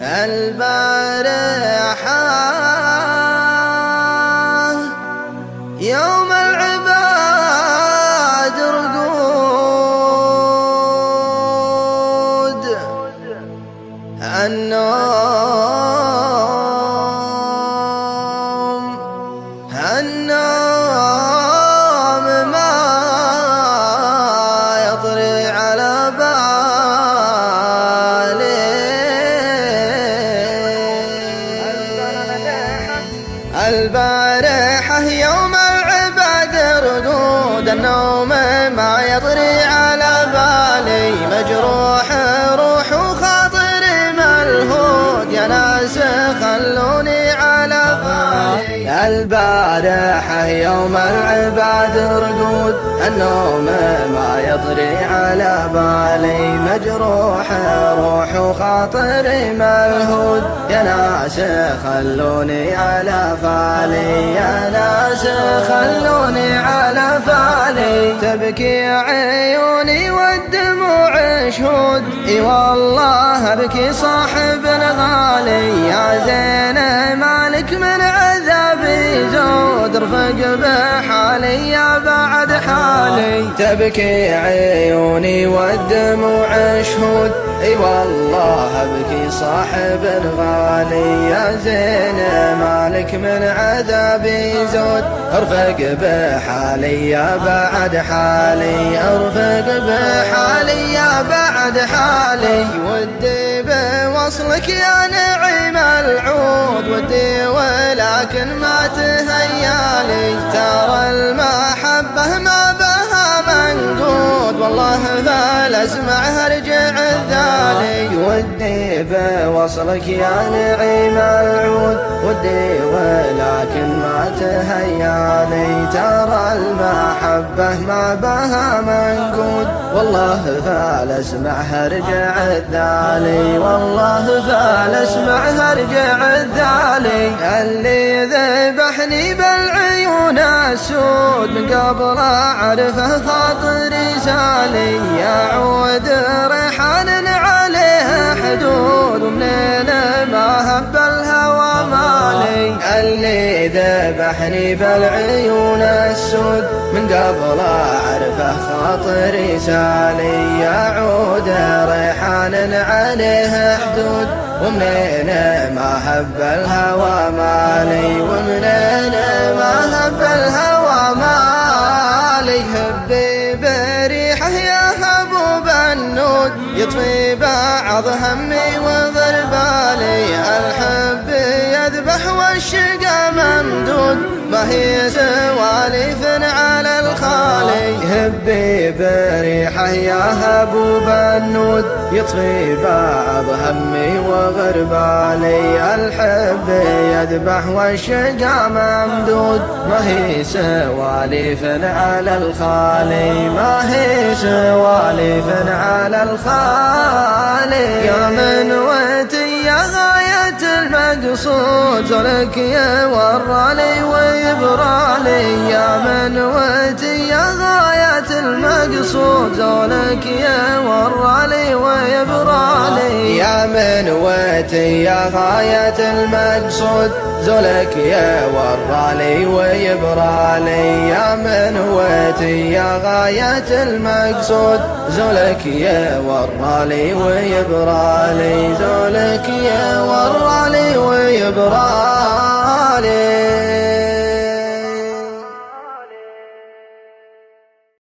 البارحة يوم العباد رقود النوم ما يطري على بالي. البارحة يوم العباد رقود النوم ما يطري على بالي. مجروح روح وخاطري ملهود يا ناس خلوني على بالي. البارحة يوم العباد رقود النوم ما يطري على بالي. مجروح روح وخاطري ملهود يا ناس خلوني على فالي. يا ناس خلوني على فالي. تبكي عيوني والدموع شهود اي والله ابكي صاحب الغالي. يا زين مالك من عذابي زود ارفق بحالي يا بعد حالي. تبكي عيوني والدموع شهود اي والله ابكي صاحب الغالي. يا زين مالك من عذابي زود ارفق بحالي يا بعد حالي. ارفق بحالي يا بعد حالي. ودي بوصلك يا نعيم العود ودي ولكن ما تهيالي. ترى المحبة ما بها منقود والله فلاسمعها رجع الذالي. ودي بوصلك يا نعيم العود ودي ولكن ما تهيالي. ترى المحبة ما بها منقود والله فلاسمعها رجع الذالي. والله فلاسمعها رجع الذالي. اللي ذبحني بالعيون السود من قبل اعرفه خاطري سالي. يعود ريحان عليه حدود ومنين ما هب الهوى مالي. اللي ذبحني بالعيون السود من قبل اعرفه خاطري سالي. يعود ريحان عليه حدود ومنين ما هب الهوى مالي. ومنين ما هب الهوى مالي. هبي بريحه يا هبوب النود يطفي بعض همي وضربالي. الحب يذبح والشقا ممدود ما هي سواليف على الخالي. هبي بريحه يا هبوب النود يطفي بعض همي وغربالي. الحب يذبح والشقا ممدود ما هي سواليف على الخالي. ما هي سواليف على الخالي. يا منوتي يا غاية المقصود زولك يورالي ويبرالي. يا منوتي يا غاية المقصود زولك يورالي ويبرالي. يا منوتي يا غاية المقصود زولك يورالي ويبرالي. يا منوتي يا غاية المقصود زولك يورالي ويبرالي. زولك يورالي